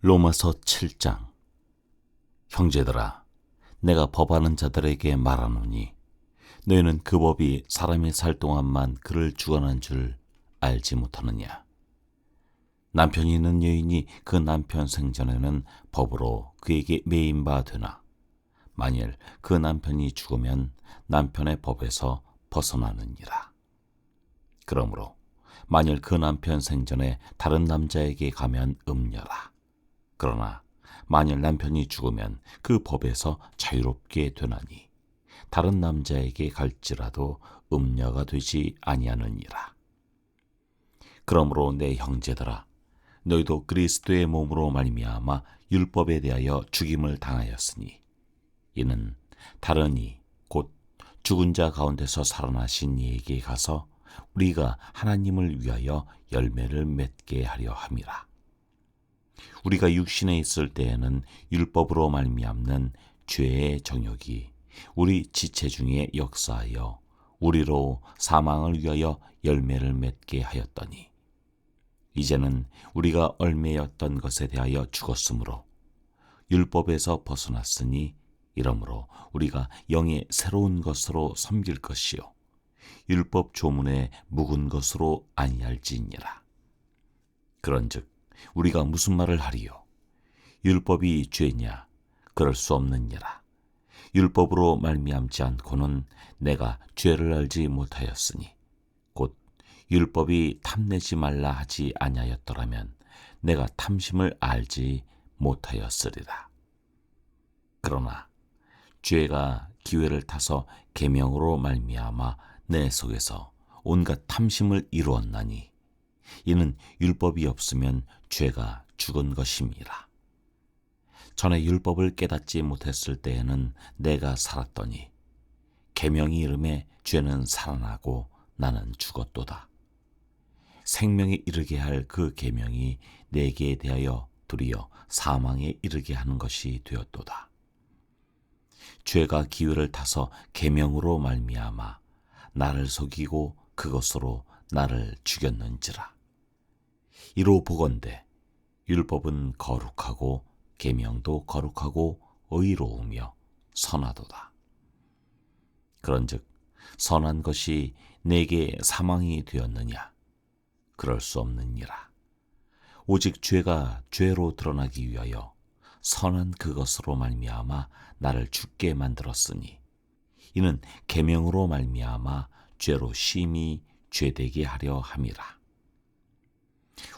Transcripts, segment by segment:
로마서 7장. 형제들아, 내가 법하는 자들에게 말하노니 너희는 그 법이 사람이 살 동안만 그를 주관한 줄 알지 못하느냐. 남편이 있는 여인이 그 남편 생전에는 법으로 그에게 매인 바 되나, 만일 그 남편이 죽으면 남편의 법에서 벗어나느니라. 그러므로 만일 그 남편 생전에 다른 남자에게 가면 음녀라. 그러나 만일 남편이 죽으면 그 법에서 자유롭게 되나니 다른 남자에게 갈지라도 음녀가 되지 아니하느니라. 그러므로 내 형제들아, 너희도 그리스도의 몸으로 말미암아 율법에 대하여 죽임을 당하였으니, 이는 다른 이 곧 죽은 자 가운데서 살아나신 이에게 가서 우리가 하나님을 위하여 열매를 맺게 하려 함이라. 우리가 육신에 있을 때에는 율법으로 말미암는 죄의 정욕이 우리 지체 중에 역사하여 우리로 사망을 위하여 열매를 맺게 하였더니, 이제는 우리가 얽매였던 것에 대하여 죽었으므로 율법에서 벗어났으니, 이러므로 우리가 영의 새로운 것으로 섬길 것이요 율법 조문에 묵은 것으로 아니할지니라. 그런즉 우리가 무슨 말을 하리요? 율법이 죄냐? 그럴 수 없느니라. 율법으로 말미암지 않고는 내가 죄를 알지 못하였으니, 곧 율법이 탐내지 말라 하지 아니하였더라면 내가 탐심을 알지 못하였으리라. 그러나 죄가 기회를 타서 계명으로 말미암아 내 속에서 온갖 탐심을 이루었나니, 이는 율법이 없으면 죄가 죽은 것임이라. 전에 율법을 깨닫지 못했을 때에는 내가 살았더니 계명이 이름에 죄는 살아나고 나는 죽었도다. 생명에 이르게 할 그 계명이 내게 대하여 도리어 사망에 이르게 하는 것이 되었도다. 죄가 기회를 타서 계명으로 말미암아 나를 속이고 그것으로 나를 죽였는지라. 이로 보건대 율법은 거룩하고 계명도 거룩하고 의로우며 선하도다. 그런즉 선한 것이 내게 사망이 되었느냐? 그럴 수 없느니라. 오직 죄가 죄로 드러나기 위하여 선한 그것으로 말미암아 나를 죽게 만들었으니, 이는 계명으로 말미암아 죄로 심히 죄되게 하려 함이라.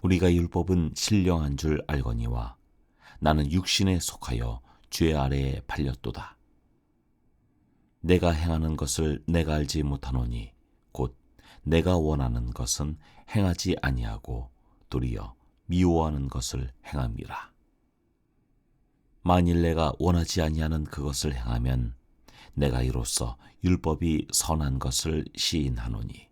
우리가 율법은 신령한 줄 알거니와 나는 육신에 속하여 죄 아래에 팔렸도다. 내가 행하는 것을 내가 알지 못하노니 곧 내가 원하는 것은 행하지 아니하고 도리어 미워하는 것을 행함이라. 만일 내가 원하지 아니하는 그것을 행하면 내가 이로써 율법이 선한 것을 시인하노니,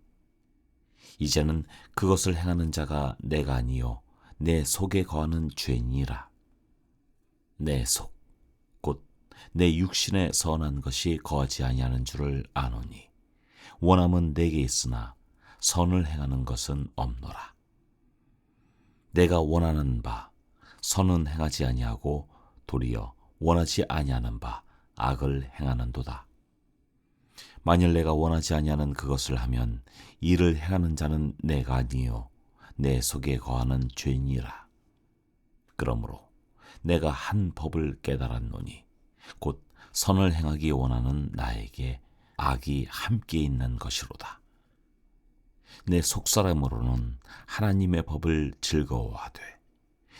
이제는 그것을 행하는 자가 내가 아니요 내 속에 거하는 죄니라. 내 속, 곧 내 육신에 선한 것이 거하지 아니하는 줄을 아노니, 원함은 내게 있으나 선을 행하는 것은 없노라. 내가 원하는 바 선은 행하지 아니하고 도리어 원하지 아니하는 바 악을 행하는도다. 만일 내가 원하지 아니하는 그것을 하면 이를 행하는 자는 내가 아니요 내 속에 거하는 죄니라. 그러므로 내가 한 법을 깨달았노니 곧 선을 행하기 원하는 나에게 악이 함께 있는 것이로다. 내 속사람으로는 하나님의 법을 즐거워하되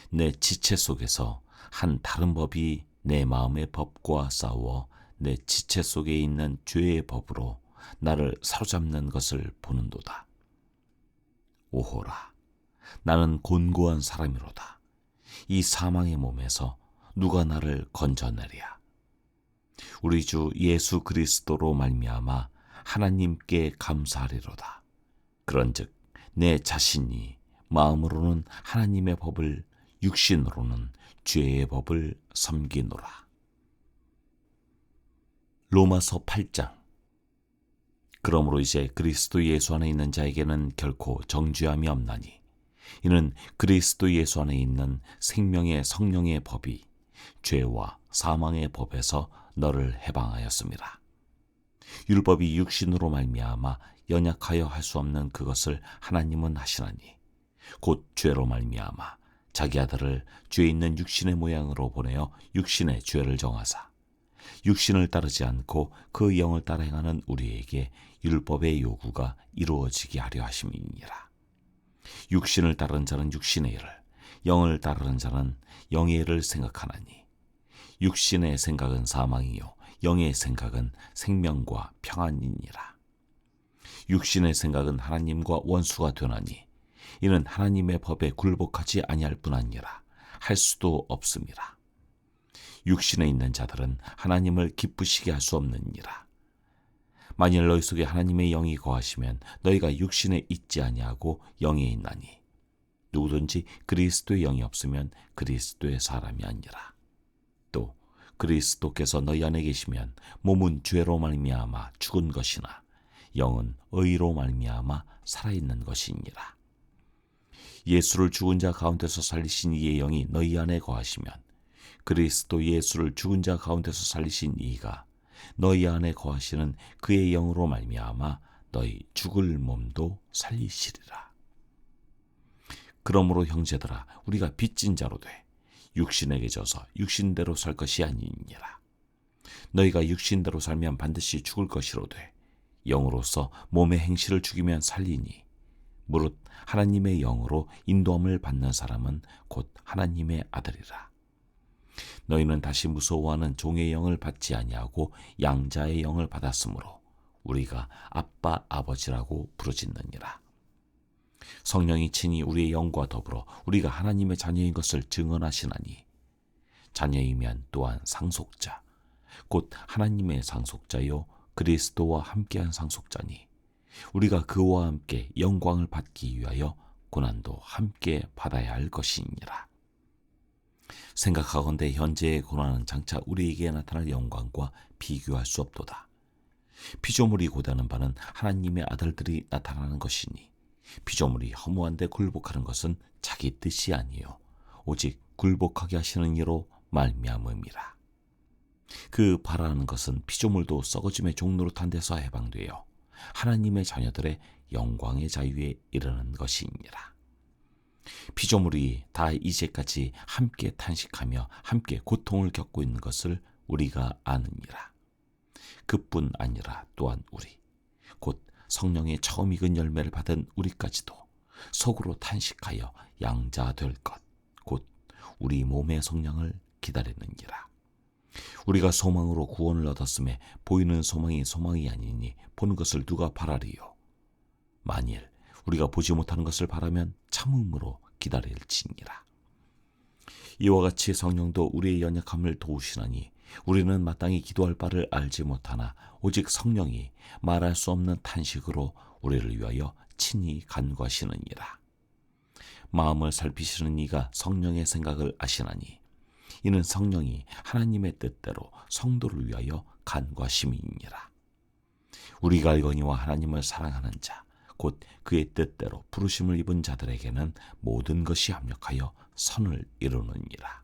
내 지체 속에서 한 다른 법이 내 마음의 법과 싸워 내 지체 속에 있는 죄의 법으로 나를 사로잡는 것을 보는도다. 오호라, 나는 곤고한 사람이로다. 이 사망의 몸에서 누가 나를 건져내랴. 우리 주 예수 그리스도로 말미암아 하나님께 감사하리로다. 그런즉 내 자신이 마음으로는 하나님의 법을, 육신으로는 죄의 법을 섬기노라. 로마서 8장. 그러므로 이제 그리스도 예수 안에 있는 자에게는 결코 정죄함이 없나니, 이는 그리스도 예수 안에 있는 생명의 성령의 법이 죄와 사망의 법에서 너를 해방하였습니다. 율법이 육신으로 말미암아 연약하여 할 수 없는 그것을 하나님은 하시나니 곧 죄로 말미암아 자기 아들을 죄 있는 육신의 모양으로 보내어 육신의 죄를 정하사 육신을 따르지 않고 그 영을 따라 행하는 우리에게 율법의 요구가 이루어지게 하려 하심이니라. 육신을 따르는 자는 육신의 일을, 영을 따르는 자는 영의 일을 생각하나니 육신의 생각은 사망이요 영의 생각은 생명과 평안이니라. 육신의 생각은 하나님과 원수가 되나니 이는 하나님의 법에 굴복하지 아니할 뿐 아니라 할 수도 없음이라. 육신에 있는 자들은 하나님을 기쁘시게 할 수 없느니라. 만일 너희 속에 하나님의 영이 거하시면 너희가 육신에 있지 아니하고 영에 있나니 누구든지 그리스도의 영이 없으면 그리스도의 사람이 아니라. 또 그리스도께서 너희 안에 계시면 몸은 죄로 말미암아 죽은 것이나 영은 의로 말미암아 살아있는 것이니라. 예수를 죽은 자 가운데서 살리신 이의 영이 너희 안에 거하시면 그리스도 예수를 죽은 자 가운데서 살리신 이가 너희 안에 거하시는 그의 영으로 말미암아 너희 죽을 몸도 살리시리라. 그러므로 형제들아 우리가 빚진 자로 돼 육신에게 져서 육신대로 살 것이 아니니라. 너희가 육신대로 살면 반드시 죽을 것이로되 영으로서 몸의 행실을 죽이면 살리니 무릇 하나님의 영으로 인도함을 받는 사람은 곧 하나님의 아들이라. 너희는 다시 무서워하는 종의 영을 받지 아니하고 양자의 영을 받았으므로 우리가 아빠 아버지라고 부르짖느니라. 성령이 친히 우리의 영과 더불어 우리가 하나님의 자녀인 것을 증언하시나니 자녀이면 또한 상속자 곧 하나님의 상속자요 그리스도와 함께한 상속자니 우리가 그와 함께 영광을 받기 위하여 고난도 함께 받아야 할 것이니라. 생각하건대 현재의 고난은 장차 우리에게 나타날 영광과 비교할 수 없도다. 피조물이 고대하는 바는 하나님의 아들들이 나타나는 것이니 피조물이 허무한데 굴복하는 것은 자기 뜻이 아니요 오직 굴복하게 하시는 이로 말미암음이라. 그 바라는 것은 피조물도 썩어짐의 종로로 탄 데서 해방되어 하나님의 자녀들의 영광의 자유에 이르는 것이니라. 피조물이 다 이제까지 함께 탄식하며 함께 고통을 겪고 있는 것을 우리가 아느니라. 그뿐 아니라 또한 우리 곧 성령의 처음 익은 열매를 받은 우리까지도 속으로 탄식하여 양자될 것 곧 우리 몸의 성령을 기다리느니라. 우리가 소망으로 구원을 얻었음에 보이는 소망이 소망이 아니니 보는 것을 누가 바라리요. 만일 우리가 보지 못하는 것을 바라면 참음으로 기다릴지니라. 이와 같이 성령도 우리의 연약함을 도우시나니 우리는 마땅히 기도할 바를 알지 못하나 오직 성령이 말할 수 없는 탄식으로 우리를 위하여 친히 간구하시느니라. 마음을 살피시는 이가 성령의 생각을 아시나니 이는 성령이 하나님의 뜻대로 성도를 위하여 간구하심이니라. 우리가 알거니와 하나님을 사랑하는 자 곧 그의 뜻대로 부르심을 입은 자들에게는 모든 것이 합력하여 선을 이루느니라.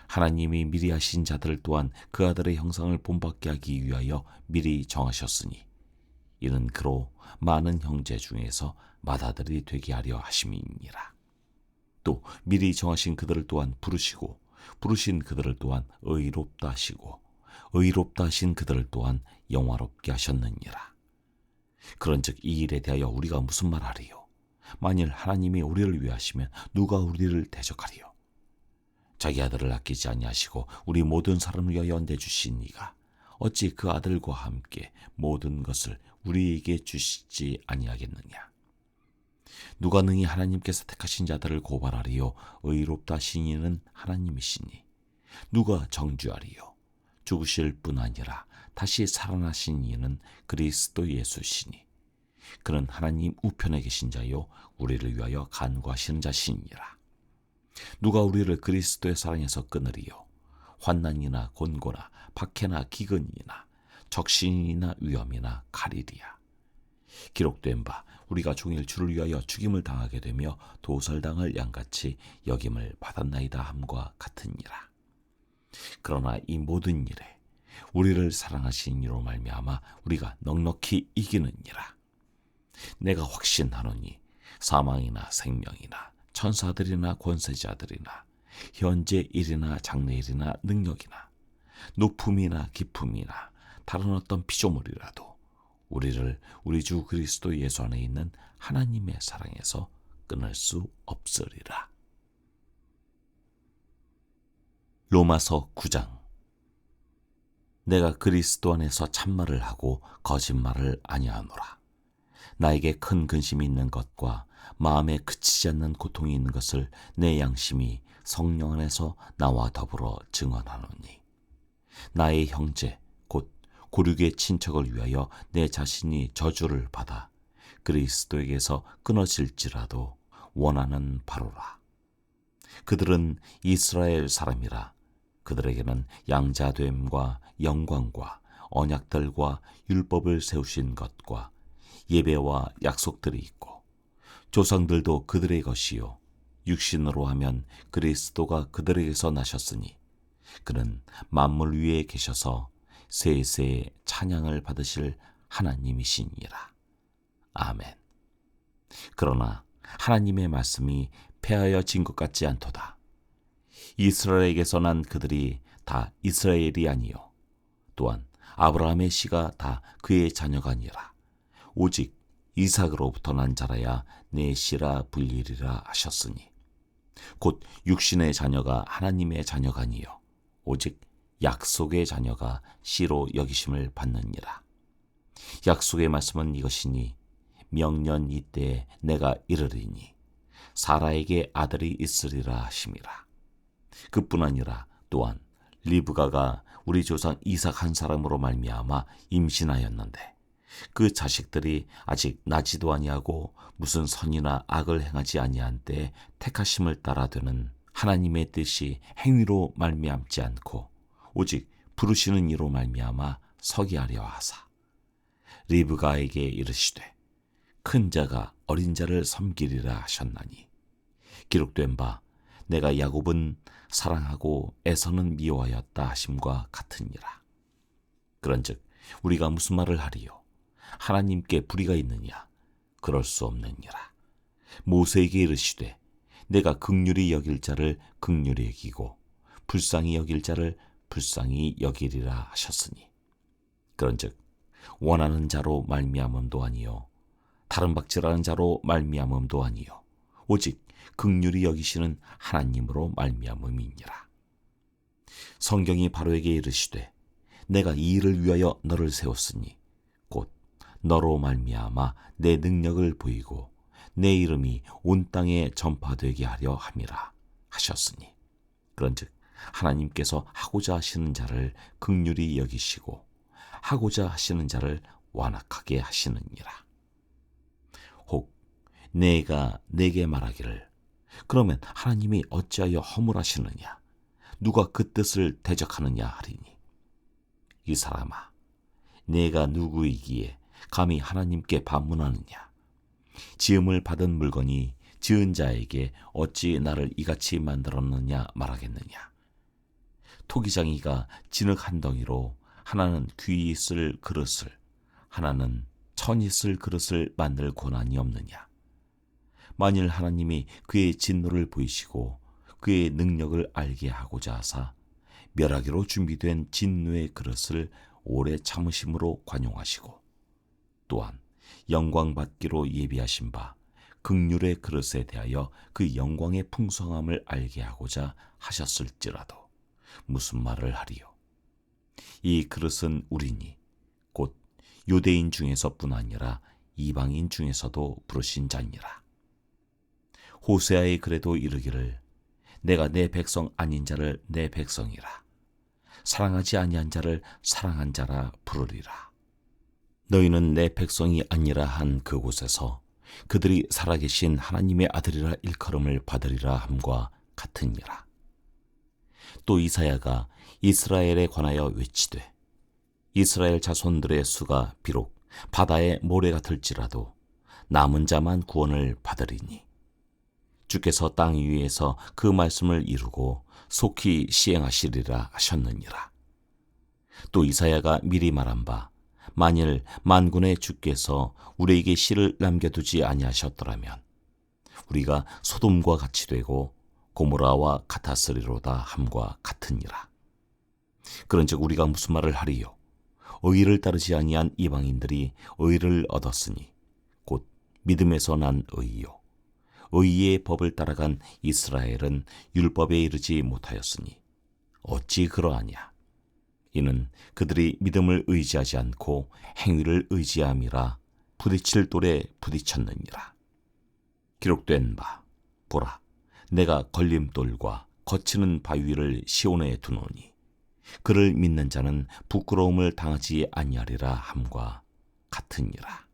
하나님이 미리 하신 자들 또한 그 아들의 형상을 본받게 하기 위하여 미리 정하셨으니 이는 그로 많은 형제 중에서 맏아들이 되게 하려 하심이니라. 또 미리 정하신 그들을 또한 부르시고 부르신 그들을 또한 의롭다 하시고 의롭다 하신 그들을 또한 영화롭게 하셨느니라. 그런즉 이 일에 대하여 우리가 무슨 말하리요? 만일 하나님이 우리를 위하시면 누가 우리를 대적하리요? 자기 아들을 아끼지 아니하시고 우리 모든 사람을 위하여 내주신 이가 어찌 그 아들과 함께 모든 것을 우리에게 주시지 아니하겠느냐? 누가 능히 하나님께서 택하신 자들을 고발하리요? 의롭다 하신 이는 하나님이시니 누가 정죄하리요? 죽으실 뿐 아니라 다시 살아나신 이는 그리스도 예수시니 그는 하나님 우편에 계신 자요 우리를 위하여 간구하시는 자시니라. 누가 우리를 그리스도의 사랑에서 끊으리요? 환난이나 곤고나 박해나 기근이나 적신이나 위험이나 칼이리야. 기록된 바 우리가 종일 주를 위하여 죽임을 당하게 되며 도살당할 양같이 여김을 받았나이다 함과 같으니라. 그러나 이 모든 일에 우리를 사랑하신 이로 말미암아 우리가 넉넉히 이기느니라. 내가 확신하노니 사망이나 생명이나 천사들이나 권세자들이나 현재 일이나 장래일이나 능력이나 높음이나 깊음이나 다른 어떤 피조물이라도 우리를 우리 주 그리스도 예수 안에 있는 하나님의 사랑에서 끊을 수 없으리라. 로마서 9장. 내가 그리스도 안에서 참말을 하고 거짓말을 아니하노라. 나에게 큰 근심이 있는 것과 마음에 그치지 않는 고통이 있는 것을 내 양심이 성령 안에서 나와 더불어 증언하노니, 나의 형제 곧 고륙의 친척을 위하여 내 자신이 저주를 받아 그리스도에게서 끊어질지라도 원하는 바로라. 그들은 이스라엘 사람이라. 그들에게는 양자됨과 영광과 언약들과 율법을 세우신 것과 예배와 약속들이 있고, 조상들도 그들의 것이요 육신으로 하면 그리스도가 그들에게서 나셨으니 그는 만물 위에 계셔서 세세의 찬양을 받으실 하나님이시니라. 아멘. 그러나 하나님의 말씀이 패하여 진 것 같지 않도다. 이스라엘에게서 난 그들이 다 이스라엘이 아니요 또한 아브라함의 씨가 다 그의 자녀가 아니라 오직 이삭으로부터 난 자라야 내 씨라 불리리라 하셨으니, 곧 육신의 자녀가 하나님의 자녀가 아니요 오직 약속의 자녀가 씨로 여기심을 받느니라. 약속의 말씀은 이것이니, 명년 이때에 내가 이르리니 사라에게 아들이 있으리라 하심이라. 그뿐 아니라 또한 리브가가 우리 조상 이삭 한 사람으로 말미암아 임신하였는데 그 자식들이 아직 나지도 아니하고 무슨 선이나 악을 행하지 아니한 때에 택하심을 따라 되는 하나님의 뜻이 행위로 말미암지 않고 오직 부르시는 이로 말미암아 서게 하려 하사, 리브가에게 이르시되 큰 자가 어린 자를 섬기리라 하셨나니, 기록된 바 내가 야곱은 사랑하고 에서는 미워하였다 하심과 같으니라. 그런즉 우리가 무슨 말을 하리요? 하나님께 불의가 있느냐? 그럴 수 없느니라. 모세에게 이르시되 내가 긍휼히 여길 자를 긍휼히 여기고 불쌍히 여길 자를 불쌍히 여기리라 하셨으니, 그런즉 원하는 자로 말미암음도 아니요 다른 박질하는 자로 말미암음도 아니요 오직 긍휼히 여기시는 하나님으로 말미암음이니라. 성경이 바로에게 이르시되 내가 이 일을 위하여 너를 세웠으니 곧 너로 말미암아 내 능력을 보이고 내 이름이 온 땅에 전파되게 하려 함이라 하셨으니, 그런즉 하나님께서 하고자 하시는 자를 긍휼히 여기시고 하고자 하시는 자를 완악하게 하시느니라. 혹 내가 내게 말하기를 그러면 하나님이 어찌하여 허물하시느냐? 누가 그 뜻을 대적하느냐 하리니, 이 사람아, 내가 누구이기에 감히 하나님께 반문하느냐? 지음을 받은 물건이 지은 자에게 어찌 나를 이같이 만들었느냐 말하겠느냐? 토기장이가 진흙 한 덩이로 하나는 귀 있을 그릇을 하나는 천 있을 그릇을 만들 고난이 없느냐? 만일 하나님이 그의 진노를 보이시고 그의 능력을 알게 하고자 하사 멸하기로 준비된 진노의 그릇을 오래 참으심으로 관용하시고 또한 영광 받기로 예비하신 바 긍휼의 그릇에 대하여 그 영광의 풍성함을 알게 하고자 하셨을지라도 무슨 말을 하리요? 이 그릇은 우리니 곧 유대인 중에서뿐 아니라 이방인 중에서도 부르신 자니라. 호세아의 글에도 이르기를 내가 내 백성 아닌 자를 내 백성이라 사랑하지 아니한 자를 사랑한 자라 부르리라. 너희는 내 백성이 아니라 한 그곳에서 그들이 살아계신 하나님의 아들이라 일컬음을 받으리라 함과 같으니라. 또 이사야가 이스라엘에 관하여 외치되 이스라엘 자손들의 수가 비록 바다의 모래 같을지라도 남은 자만 구원을 받으리니 주께서 땅 위에서 그 말씀을 이루고 속히 시행하시리라 하셨느니라. 또 이사야가 미리 말한 바 만일 만군의 주께서 우리에게 씨를 남겨두지 아니하셨더라면 우리가 소돔과 같이 되고 고모라와 같았으리로다 함과 같으니라. 그런즉 우리가 무슨 말을 하리요? 의를 따르지 아니한 이방인들이 의를 얻었으니 곧 믿음에서 난 의요. 의의 법을 따라간 이스라엘은 율법에 이르지 못하였으니 어찌 그러하냐? 이는 그들이 믿음을 의지하지 않고 행위를 의지함이라 부딪힐 돌에 부딪혔느니라. 기록된 바 보라, 내가 걸림돌과 거치는 바위를 시온에 두노니 그를 믿는 자는 부끄러움을 당하지 아니하리라 함과 같으니라.